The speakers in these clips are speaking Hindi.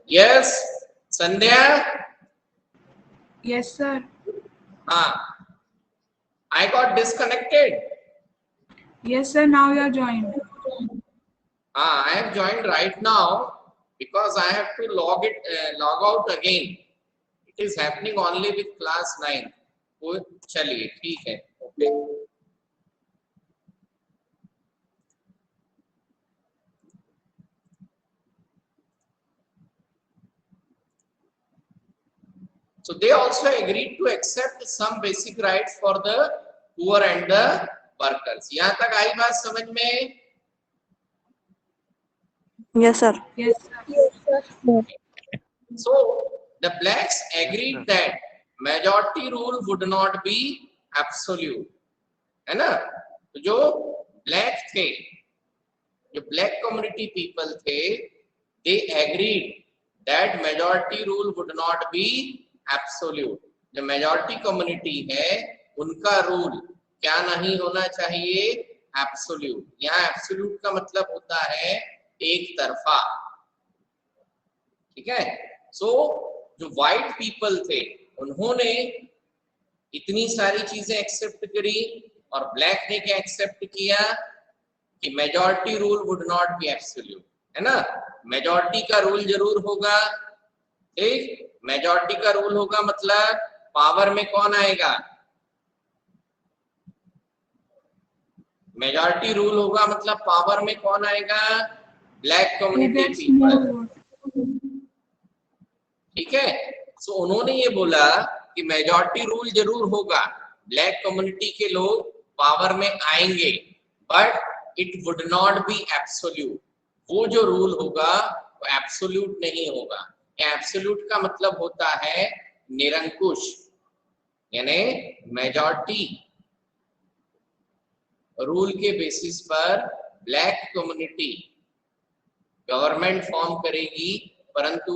Yes, Sandhya. Yes, sir. I got disconnected. Yes, sir. Now you are joined. I have joined right now because I have to log out again. It is happening only with class 9. तो चलिए ठीक है. Okay. So they also agreed to accept some basic rights for the poor and the workers. यहाँ तक आई बात समझ में? Yes, sir. Yes, sir. So the blacks agreed that majority rule would not be absolute, है ना? तो जो ब्लैक थे, जो ब्लैक कम्युनिटी पीपल थे, they agreed that majority rule would not be absolute. जो मेजॉरिटी कम्युनिटी है उनका रूल क्या नहीं होना चाहिए? एब्सोल्यूट. यहाँ एब्सोल्यूट का मतलब होता है एक तरफा. ठीक है. सो जो व्हाइट पीपल थे उन्होंने इतनी सारी चीजें एक्सेप्ट करी और ब्लैक ने क्या एक्सेप्ट किया कि majority rule would not be absolute, है ना? मेजॉरिटी का रूल जरूर होगा. ठीक, मेजॉरिटी का रूल होगा मतलब पावर में कौन आएगा? मेजॉरिटी रूल होगा मतलब पावर में कौन आएगा? Black Who community gets people. more votes? ठीक है. सो उन्होंने ये बोला कि मेजॉरिटी रूल जरूर होगा, ब्लैक कम्युनिटी के लोग पावर में आएंगे, but it would not be absolute. वो जो रूल होगा वो एब्सोल्यूट नहीं होगा. एब्सोल्यूट का मतलब होता है निरंकुश, यानी मेजॉरिटी रूल के बेसिस पर ब्लैक कम्युनिटी गवर्नमेंट फॉर्म करेगी, परंतु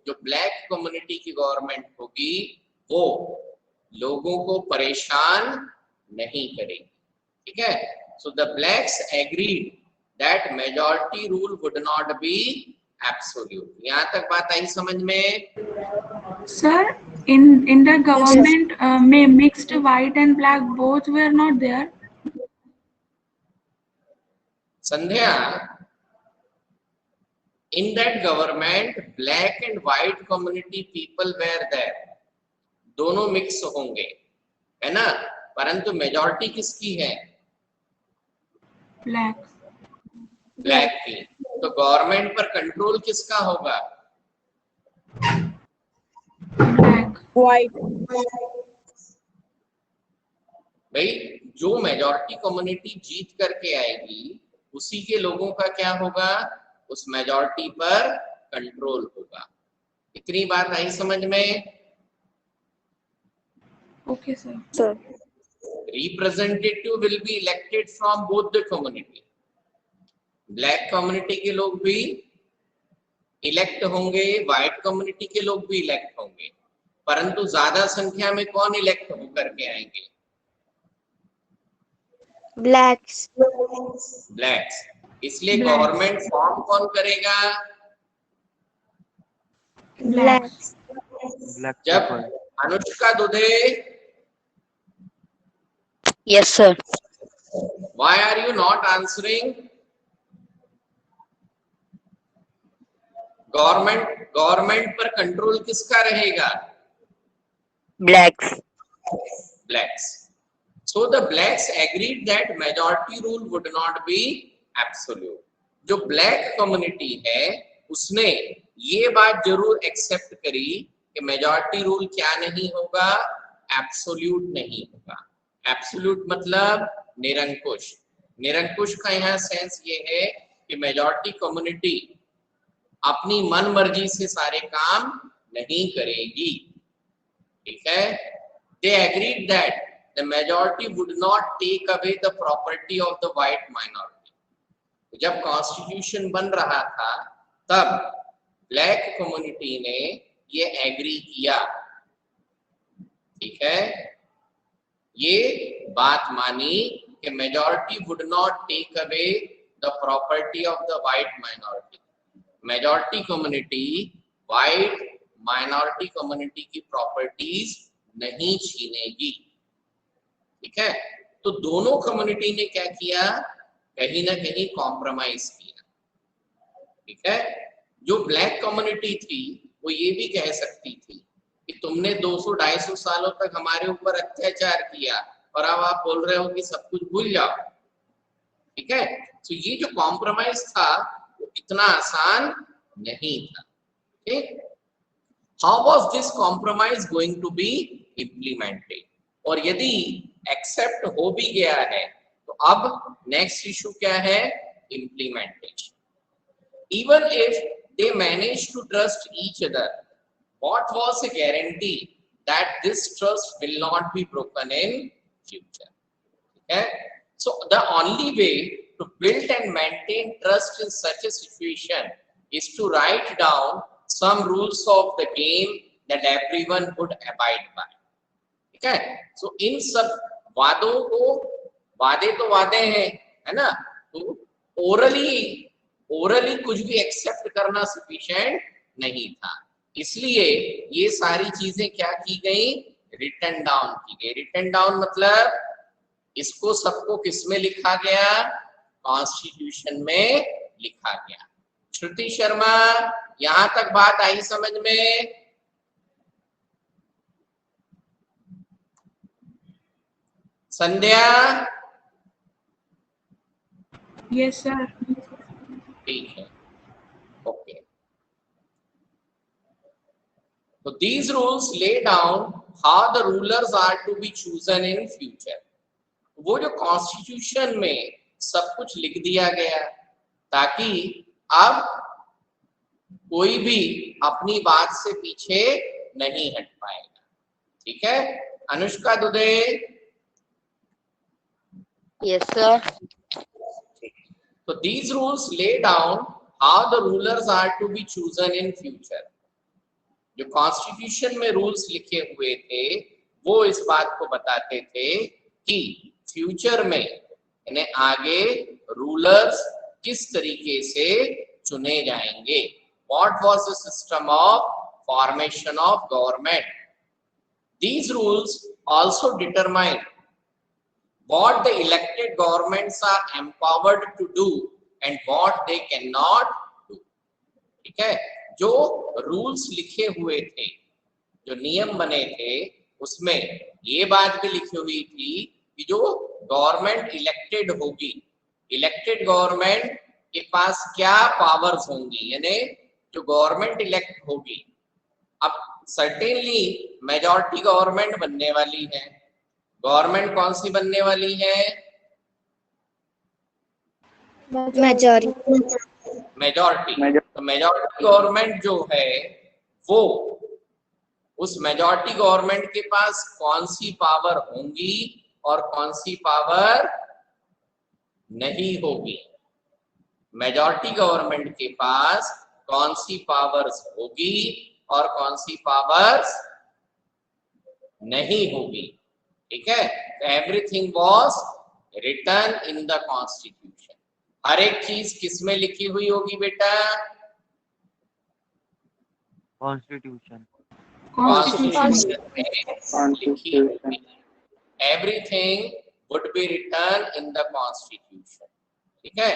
जो ब्लैक कम्युनिटी की गवर्नमेंट होगी वो लोगों को परेशान नहीं करेगी. ठीक है. So the blacks agreed that majority rule would not be absolute. यहाँ तक बात आई समझ में? Sir, in the government, may mixed white and black both were not there. Sandhya, in that government black and white community people were there. दोनों मिक्स होंगे, है ना? परंतु मेजॉरिटी किसकी है? Black. ब्लैक की. तो गवर्नमेंट पर कंट्रोल किसका होगा? Black. White. भाई जो मेजॉरिटी कम्युनिटी जीत करके आएगी उसी के लोगों का क्या होगा? उस मेजॉरिटी पर कंट्रोल होगा. इतनी बात आई समझ में? Okay, sir. Sir. Representative will be elected from both the community. Black community के लोग भी इलेक्ट होंगे, व्हाइट कम्युनिटी के लोग भी इलेक्ट होंगे, परंतु ज्यादा संख्या में कौन इलेक्ट होकर के आएंगे? Blacks. ब्लैक्स. इसलिए Blacks. गवर्नमेंट फॉर्म कौन करेगा? Blacks. Black जब people. अनुष्का दुधे, Yes, sir. why are you not answering? Government पर कंट्रोल किसका रहेगा? Blacks. Blacks. So the blacks agreed that majority rule would not be absolute. जो ब्लैक कम्युनिटी है उसने ये बात जरूर एक्सेप्ट करी कि मेजॉरिटी रूल क्या नहीं होगा? एब्सोल्यूट नहीं होगा. एब्सोल्यूट मतलब निरंकुश. निरंकुश का यहाँ सेंस ये है कि मेजॉरिटी कम्युनिटी अपनी मन मर्जी से सारे काम नहीं करेगी. ठीक है. They agreed that the majority would not take away the property of the white minority. जब कॉन्स्टिट्यूशन बन रहा था तब ब्लैक कम्युनिटी ने ये एग्री किया. ठीक है. ये बात मानी कि majority would not take away the property of the white minority. Majority community white minority community की प्रॉपर्टीज नहीं छीनेगी। ठीक है, तो दोनों कम्युनिटी ने क्या किया, कहीं ना कहीं कॉम्प्रोमाइज किया। ठीक है, जो ब्लैक कम्युनिटी थी वो ये भी कह सकती थी कि तुमने 200-250 सालों तक हमारे ऊपर अत्याचार किया और अब आप बोल रहे हो कि सब कुछ भूल जाओ। ठीक है, तो ये जो कॉम्प्रोमाइज था वो इतना आसान नहीं था। ठीक, how was this compromise going to be implemented, और यदि एक्सेप्ट हो भी गया है तो अब नेक्स्ट इशू क्या है, implementation. Even if they manage to trust each other, what was a guarantee that this trust will not be broken in future? Okay? So the only way to build and maintain trust in such a situation is to write down some rules of the game that everyone would abide by. ठीक है, so इन सब वादों को, वादे तो वादे हैं, है ना, तो ओरली कुछ भी एक्सेप्ट करना सफिशिएंट नहीं था, इसलिए ये सारी चीजें क्या की गई, रिटन डाउन की गई। रिटन डाउन मतलब इसको सबको किसमें लिखा गया, कॉन्स्टिट्यूशन में लिखा गया। श्रुति शर्मा, यहां तक बात आई समझ में? संध्या? Yes, sir. ठीक है, okay. So these rules lay down how the rulers are to be chosen in future. वो जो कॉन्स्टिट्यूशन में सब कुछ लिख दिया गया ताकि अब कोई भी अपनी बात से पीछे नहीं हट पाएगा। ठीक है, Anushka Dubey? Yes, sir. So these rules lay down how the rulers are to be chosen in future. जो कॉन्स्टिट्यूशन में रूल्स लिखे हुए थे वो इस बात को बताते थे कि फ्यूचर में यानी आगे रूलर्स किस तरीके से चुने जाएंगे। What was the system of formation of government? These rules also determine what the elected governments are empowered to do and what they cannot do. ठीक है, जो रूल्स लिखे हुए थे, जो नियम बने थे, उसमें ये बात भी लिखी हुई थी कि जो गवर्नमेंट इलेक्टेड होगी, इलेक्टेड गवर्नमेंट के पास क्या पावर्स होंगी, यानी जो गवर्नमेंट इलेक्ट होगी। अब सर्टेनली मेजॉरिटी गवर्नमेंट बनने वाली है। गवर्नमेंट कौन सी बनने वाली है? Majority. मेजॉरिटी। तो मेजॉरिटी गवर्नमेंट जो है वो, उस मेजॉरिटी गवर्नमेंट के पास कौन सी पावर होंगी और कौन सी पावर नहीं होगी। मेजॉरिटी गवर्नमेंट के पास कौन सी पावर्स होगी और कौन सी पावर्स नहीं होगी। ठीक है, everything was written in the constitution. हर एक चीज किसमें लिखी हुई होगी बेटा? कॉन्स्टिट्यूशन। कॉन्स्टिट्यूशन में लिखी हुई। Everything would be written in the constitution. ठीक है,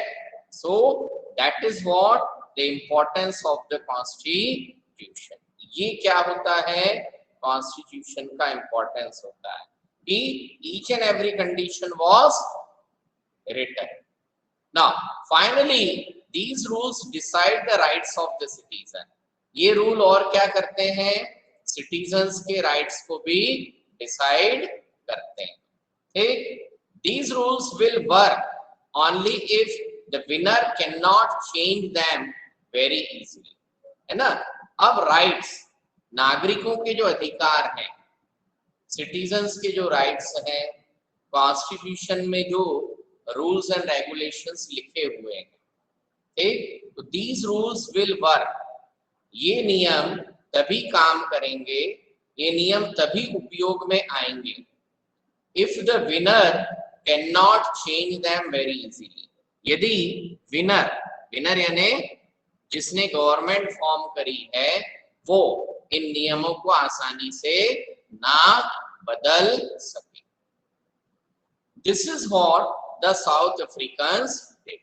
so that is what the importance of the constitution. ये क्या होता है, कॉन्स्टिट्यूशन का इंपॉर्टेंस होता है कि each and every condition was written. Now, finally, these rules decide the rights of the citizen. ये रूल और क्या करते हैं, सिटीजन्स के राइट्स को भी डिसाइड करते हैं। ठीक, these rules will work only if the winner cannot change them very easily, है ना। अब राइट्स, नागरिकों के जो अधिकार हैं, सिटीजन्स के जो राइट्स हैं, कॉन्स्टिट्यूशन में जो रूल्स एंड रेगुलेशंस लिखे हुए हैं, ठीक, तो दीज रूल्स विल वर्क। ये नियम तभी काम करेंगे, ये नियम तभी उपयोग में आएंगे if the winner can not change them very easily. यदि विनर, विनर यानी जिसने गवर्नमेंट फॉर्म करी है, वो इन नियमों को आसानी से ना बदल सके। This is what the south Africans did.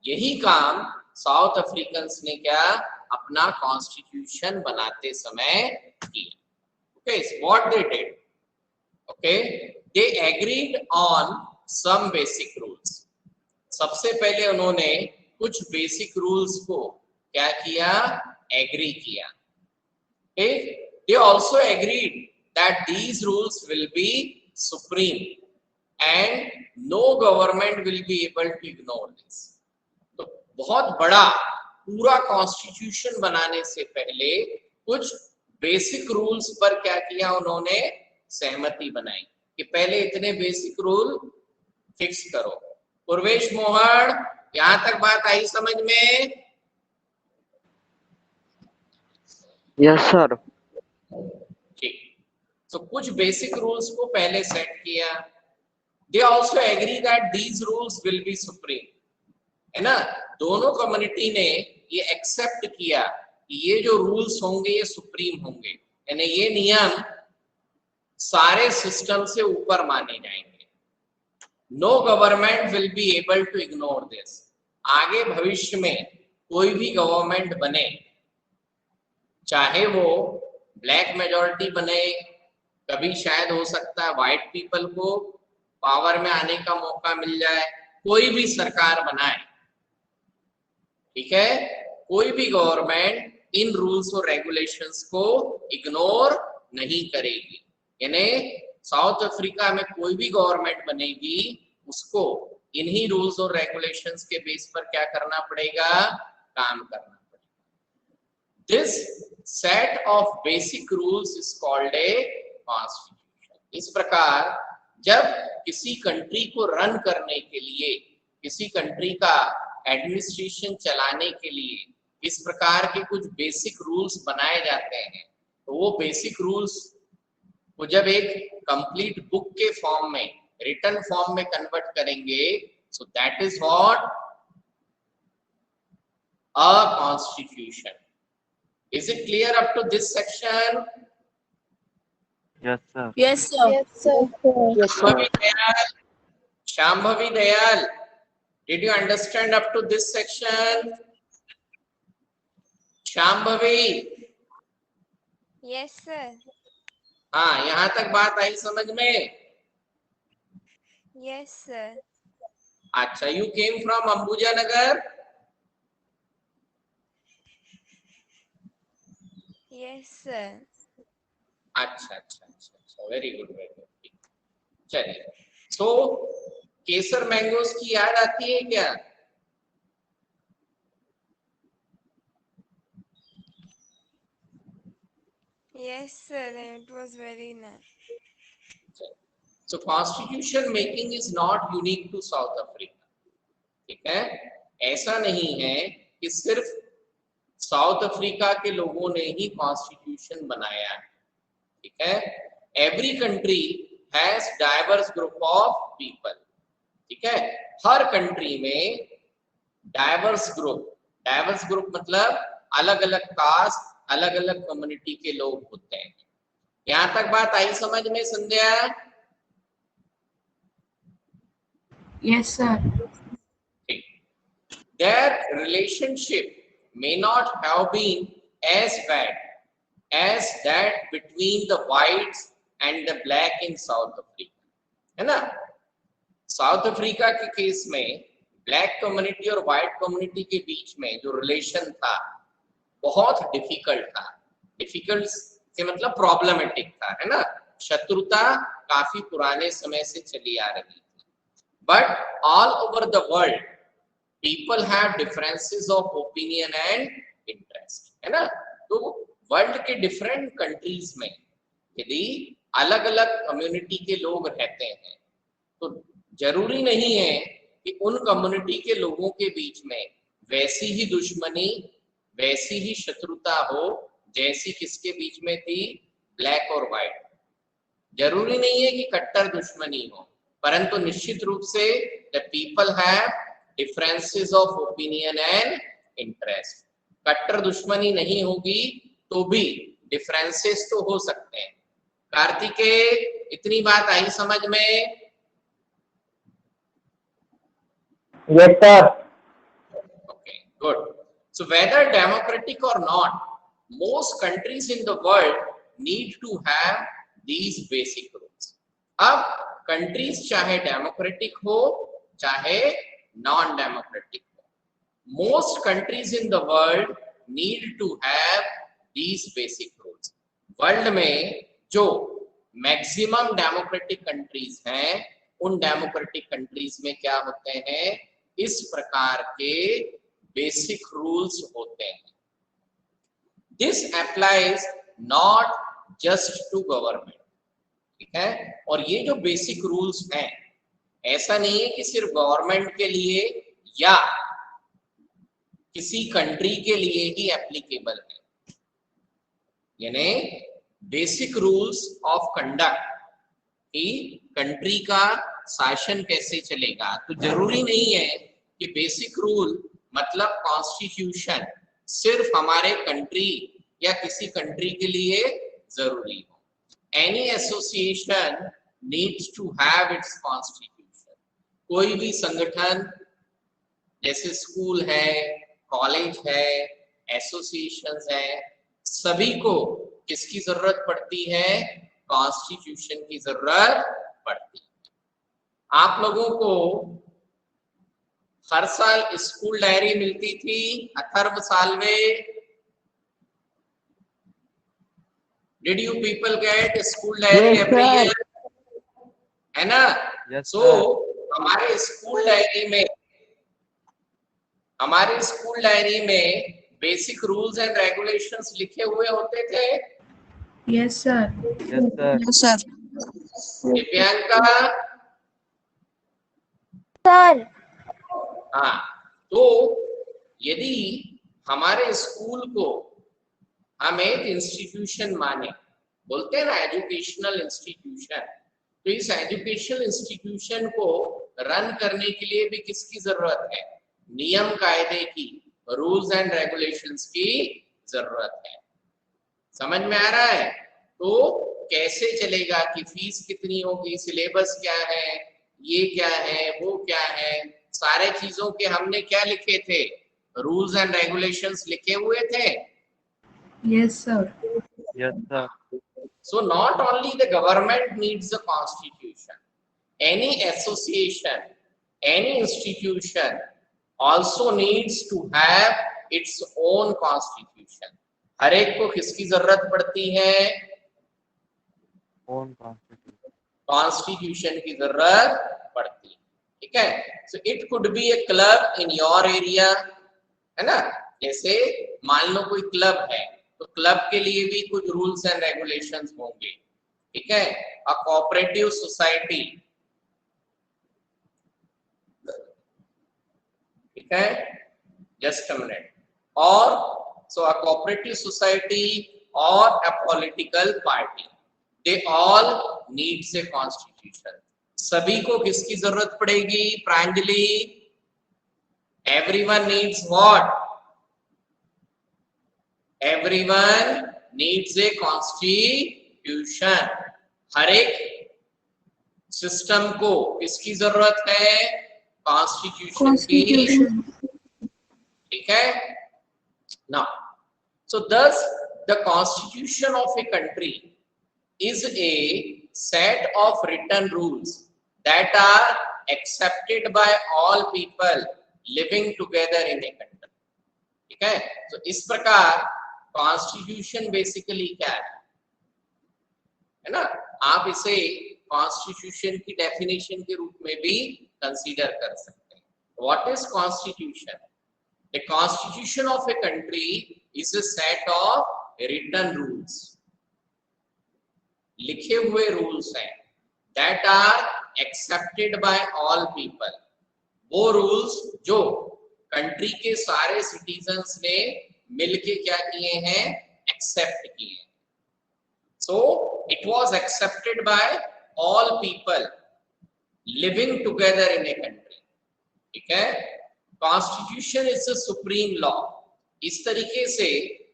यही काम साउथ अफ्रीकन्स ने क्या अपना कॉन्स्टिट्यूशन बनाते समय किया। Okay, so what they did? Okay, they agreed on some basic rules. सबसे पहले उन्होंने कुछ बेसिक रूल्स को क्या किया, एग्री किया। Okay, they also agreed that these rules will be supreme and no government will be able to ignore this. तो बहुत बड़ा पूरा कॉन्स्टिट्यूशन बनाने से पहले कुछ बेसिक रूल्स पर क्या किया उन्होंने, सहमति बनाई कि पहले इतने बेसिक रूल फिक्स करो। पूर्वेश मोहन, यहां तक बात आई समझ में? Yes, sir. ठीक, तो कुछ बेसिक रूल्स को पहले सेट किया। They also agree that these rules will be supreme, है ना। दोनों कम्युनिटी ने ये एक्सेप्ट किया कि ये जो रूल्स होंगे ये सुप्रीम होंगे, यानी ये नियम सारे सिस्टम से ऊपर माने जाएंगे। No government will be able to ignore this. आगे भविष्य में कोई भी गवर्नमेंट बने, चाहे वो ब्लैक मेजॉरिटी बने, कभी शायद हो सकता है व्हाइट पीपल को पावर में आने का मौका मिल जाए, कोई भी सरकार बनाए, ठीक है, कोई भी गवर्नमेंट इन रूल्स और रेगुलेशंस को इग्नोर नहीं करेगी। यानी साउथ अफ्रीका में कोई भी गवर्नमेंट बनेगी उसको इन्हीं रूल्स और रेगुलेशंस के बेस पर क्या करना पड़ेगा, काम करना पड़ेगा। This set of basic rules is called a constitution. इस प्रकार जब किसी कंट्री को रन करने के लिए, किसी कंट्री का एडमिनिस्ट्रेशन चलाने के लिए इस प्रकार के कुछ बेसिक रूल्स बनाए जाते हैं, तो वो बेसिक रूल्स को जब एक कंप्लीट बुक के फॉर्म में, रिटन फॉर्म में कन्वर्ट करेंगे, so that is what a constitution. Is it clear up to this section? Yes, sir. Yes, sir. Yes, sir. Yes, sir. Shambhavi Dayal, did you understand up to this section? Shambhavi? Yes, sir. हाँ, यहाँ तक बात आई समझ में? Yes, sir. अच्छा, you came from Ambuja Nagar? Yes, sir. अच्छा अच्छा अच्छा अच्छा, वेरी गुड वेरी गुड। चलिए, तो केसर मैंगोज की याद आती है क्या? Yes, sir. It was very nice. So constitution making is not unique to South Africa. ठीक है, ऐसा नहीं है कि सिर्फ साउथ अफ्रीका के लोगों ने ही कॉन्स्टिट्यूशन बनाया है, ठीक है। Every country has diverse group of people, ठीक है। हर कंट्री में डाइवर्स ग्रुप मतलब अलग अलग कास्ट, अलग अलग कम्युनिटी के लोग होते हैं। यहां तक बात आई समझ में संध्या? Yes, sir. Their relationship may not have been as bad as that between the whites and the black in South Africa, है ना। साउथ अफ्रीका के केस में ब्लैक कम्युनिटी और व्हाइट कम्युनिटी के बीच में जो रिलेशन था बहुत डिफिकल्ट था। डिफिकल्ट से मतलब प्रॉब्लमेटिक था, है ना। शत्रुता काफी पुराने समय से चली आ रही थी। But all over the world people have differences of opinion and interest, है ना। तो वर्ल्ड के डिफरेंट कंट्रीज में यदि अलग अलग कम्युनिटी के लोग रहते हैं तो जरूरी नहीं है कि उन कम्युनिटी के लोगों के बीच में वैसी ही दुश्मनी, वैसी ही शत्रुता हो जैसी किसके बीच में थी, ब्लैक और व्हाइट। जरूरी नहीं है कि कट्टर दुश्मनी हो, परंतु निश्चित रूप से the people have differences of opinion and interest. कट्टर दुश्मनी नहीं होगी, तो भी डिफरेंसेस तो हो सकते हैं। कार्तिकेय, इतनी बात आई समझ में? Yes, sir. Okay, good. So whether democratic or not, most countries in the world need to have these basic rules. अब countries चाहे democratic हो चाहे non democratic हो, most countries in the world need to have these basic rules. World में जो मैक्सिमम डेमोक्रेटिक कंट्रीज हैं, उन डेमोक्रेटिक कंट्रीज में क्या होते हैं, इस प्रकार के बेसिक रूल्स होते हैं। This applies not just to government, ठीक है। और ये जो बेसिक रूल्स हैं, ऐसा नहीं है कि सिर्फ गवर्नमेंट के लिए या किसी कंट्री के लिए ही एप्लीकेबल है। यानी बेसिक रूल्स ऑफ कंडक्ट कि कंट्री का शासन कैसे चलेगा, तो जरूरी नहीं है कि बेसिक रूल मतलब कॉन्स्टिट्यूशन सिर्फ हमारे कंट्री या किसी कंट्री के लिए जरूरी हो। Any association needs to have its constitution. कोई भी संगठन जैसे स्कूल है, कॉलेज है, एसोसिएशंस है, सभी को किसकी जरूरत पड़ती है, कॉन्स्टिट्यूशन की जरूरत पड़ती है। आप लोगों को हर साल स्कूल डायरी मिलती थी, Atharva Salve, did you people get school diary every year, है ना? सो हमारे स्कूल डायरी में बेसिक रूल्स एंड रेगुलेशंस लिखे हुए होते थे। Yes, sir. Yes, sir. Divyanka, sir हाँ, तो यदि हमारे स्कूल को हम एक इंस्टीट्यूशन माने, बोलते हैं ना एजुकेशनल इंस्टीट्यूशन, तो इस एजुकेशनल इंस्टीट्यूशन को रन करने के लिए भी किसकी जरूरत है, नियम कायदे की, रूल्स एंड रेगुलेशंस की जरूरत है। समझ में आ रहा है? तो कैसे चलेगा कि फीस कितनी होगी, सिलेबस क्या है, ये क्या है, वो क्या है, सारे चीजों के हमने क्या लिखे थे, रूल्स एंड रेगुलेशंस लिखे हुए थे। Yes, sir. Yes, sir. So not only the government needs a constitution, any association, any institution also needs to have its own constitution. हर एक को किसकी जरूरत पड़ती है, Own constitution. कॉन्स्टिट्यूशन की जरूरत पड़ती है, ठीक है। So it could be A club in your area, है ना? जैसे मान लो कोई क्लब है, तो क्लब के लिए भी कुछ रूल्स एंड रेगुलेशंस होंगे, ठीक है। अ कोऑपरेटिव सोसाइटी, ठीक है, जस्ट अ मिनट, और सो अ कोऑपरेटिव सोसाइटी और a political party, they all needs a constitution. सभी को किसकी जरूरत पड़ेगी Pranjali? Everyone needs what? Everyone needs a constitution. हर एक सिस्टम को किसकी जरूरत है? कॉन्स्टिट्यूशन की, ठीक है ना। सो thus the constitution of a country is a set of written rules that are accepted by all people living together in a country, ठीक है। तो इस प्रकार कॉन्स्टिट्यूशन बेसिकली क्या है ना? आप इसे कॉन्स्टिट्यूशन की डेफिनेशन के रूप में भी कंसीडर कर सकते हैं। What is constitution? A constitution of a country is a set of written rules, लिखे हुए रूल्स हैं, that are accepted by all people, वो रूल्स जो कंट्री के सारे सिटीजन्स ने मिलके क्या किए हैं, एक्सेप्ट किए हैं। So it was accepted by all people living together in a country, ठीक है। Constitution is a supreme law. इस तरीके से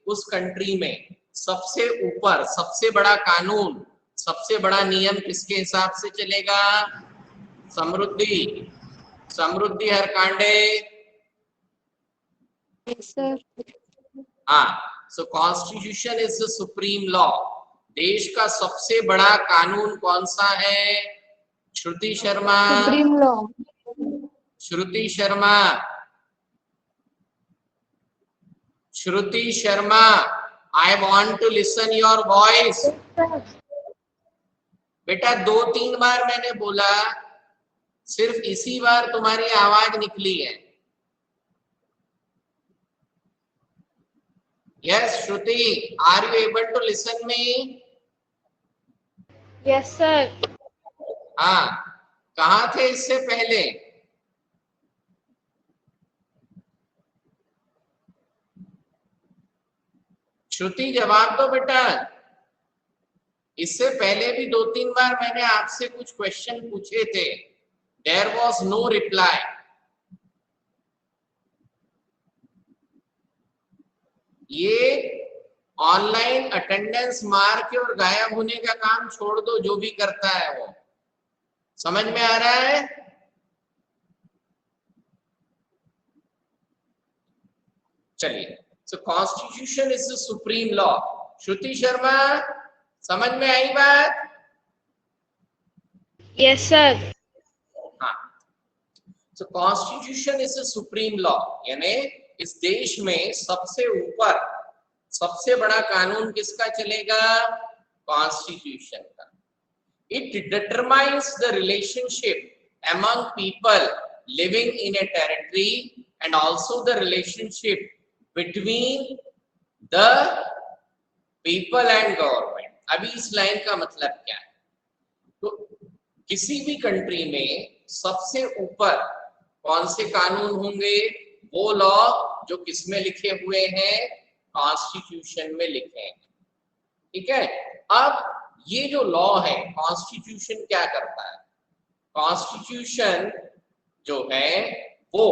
उस कंट्री में सबसे ऊपर सबसे बड़ा कानून, सबसे बड़ा नियम किसके हिसाब से चलेगा? समृद्धि, समृद्धि हरकांडे। Yes, sir. हाँ, so constitution is the supreme law. देश का सबसे बड़ा कानून कौन सा है? Shruti Sharma, Supreme law. Shruti Sharma, Shruti Sharma, I want to listen your voice. बेटा 2-3 बार मैंने बोला, सिर्फ इसी बार तुम्हारी आवाज निकली है। Yes Shruti, are you able to listen me? Yes, sir. हाँ, कहाँ थे इससे पहले? श्रुति जवाब दो बेटा। इससे पहले भी 2-3 बार मैंने आपसे कुछ क्वेश्चन पूछे थे, देयर वॉज नो रिप्लाई। ये ऑनलाइन अटेंडेंस मार के और गायब होने का काम छोड़ दो, जो भी करता है वो। समझ में आ रहा है? चलिए, so constitution is the supreme law. Shruti Sharma, समझ में आई बात? Yes, sir. हाँ, so constitution is the supreme law, यानी इस देश में सबसे ऊपर सबसे बड़ा कानून किसका चलेगा? कॉन्स्टिट्यूशन का। It determines the relationship among people living in A territory and also the relationship between the people and government. अभी इस लाइन का मतलब क्या है? तो किसी भी कंट्री में सबसे ऊपर कौन से कानून होंगे? वो लॉ जो किसमें लिखे हुए हैं? कॉन्स्टिट्यूशन में लिखे हैं। ठीक है, अब ये जो लॉ है, कॉन्स्टिट्यूशन क्या करता है? कॉन्स्टिट्यूशन जो है वो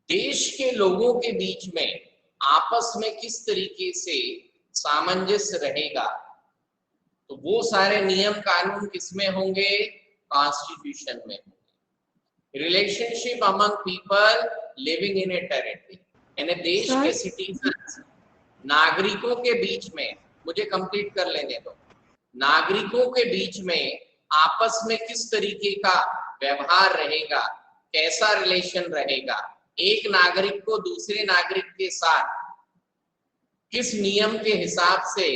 देश के लोगों के बीच में आपस में किस तरीके से सामंजस्य रहेगा, तो वो सारे नियम कानून किसमें होंगे? कॉन्स्टिट्यूशन में होंगे। Relationship among people living in A territory, यानी देश के सिटीजन्स, नागरिकों के बीच में, मुझे कंप्लीट कर लेने दो, नागरिकों के बीच में आपस में किस तरीके का व्यवहार रहेगा, कैसा रिलेशन रहेगा, एक नागरिक को दूसरे नागरिक के साथ किस नियम के हिसाब से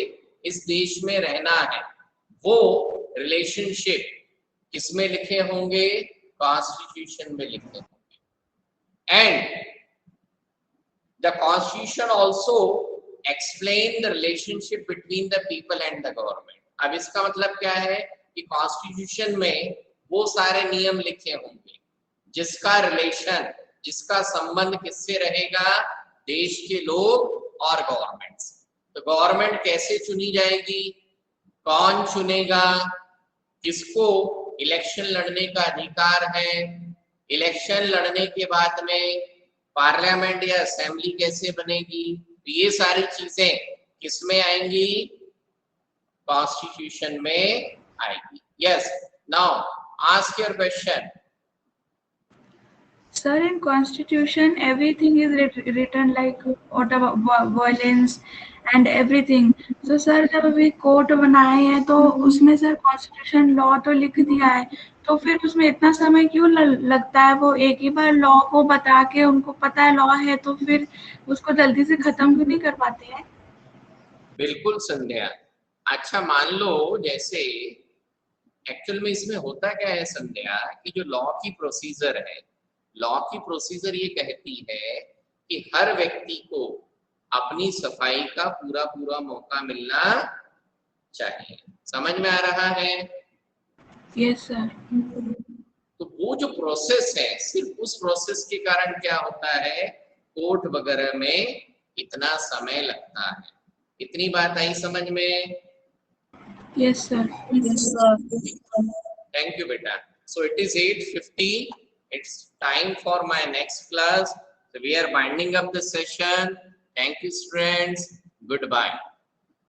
इस देश में रहना है, वो रिलेशनशिप किसमें लिखे होंगे? कॉन्स्टिट्यूशन में लिखे होंगे। And the constitution also explain the relationship between the people and the government. अब इसका मतलब क्या है कि कॉन्स्टिट्यूशन में वो सारे नियम लिखे होंगे जिसका रिलेशन, जिसका संबंध किससे रहेगा? देश के लोग और गवर्नमेंट से। तो गवर्नमेंट कैसे चुनी जाएगी, कौन चुनेगा, किसको इलेक्शन लड़ने का अधिकार है, इलेक्शन लड़ने के बाद में पार्लियामेंट या असेंबली कैसे बनेगी, तो ये सारी चीजें किसमें आएंगी? कॉन्स्टिट्यूशन में आएगी। Yes, now ask your question. Sir, in Constitution, everything is written like what about violence and everything. So, sir, जब अभी कोर्ट बनाए हैं तो उसमें सर Constitution लॉ तो लिख दिया है, तो फिर उसमें इतना समय क्यों लगता है? वो एक ही बार लॉ को बता के उनको पता है लॉ है, तो फिर उसको जल्दी से खत्म क्यों नहीं कर पाते हैं? बिल्कुल संध्या। अच्छा, मान लो जैसे एक्चुअल में इसमें होता क्या है संध्या, कि जो लॉ की प्रोसीजर है, लॉ की प्रोसीजर ये कहती है कि हर व्यक्ति को अपनी सफाई का पूरा पूरा मौका मिलना चाहिए। समझ में आ रहा है? Yes sir. तो वो जो प्रोसेस है, सिर्फ उस प्रोसेस के कारण क्या होता है, कोर्ट वगैरह में इतना समय लगता है। इतनी बात आई समझ में? Yes sir. Thank you beta. So it is 8:50. It's time for my next class. So we are winding up the session. Thank you students. Goodbye.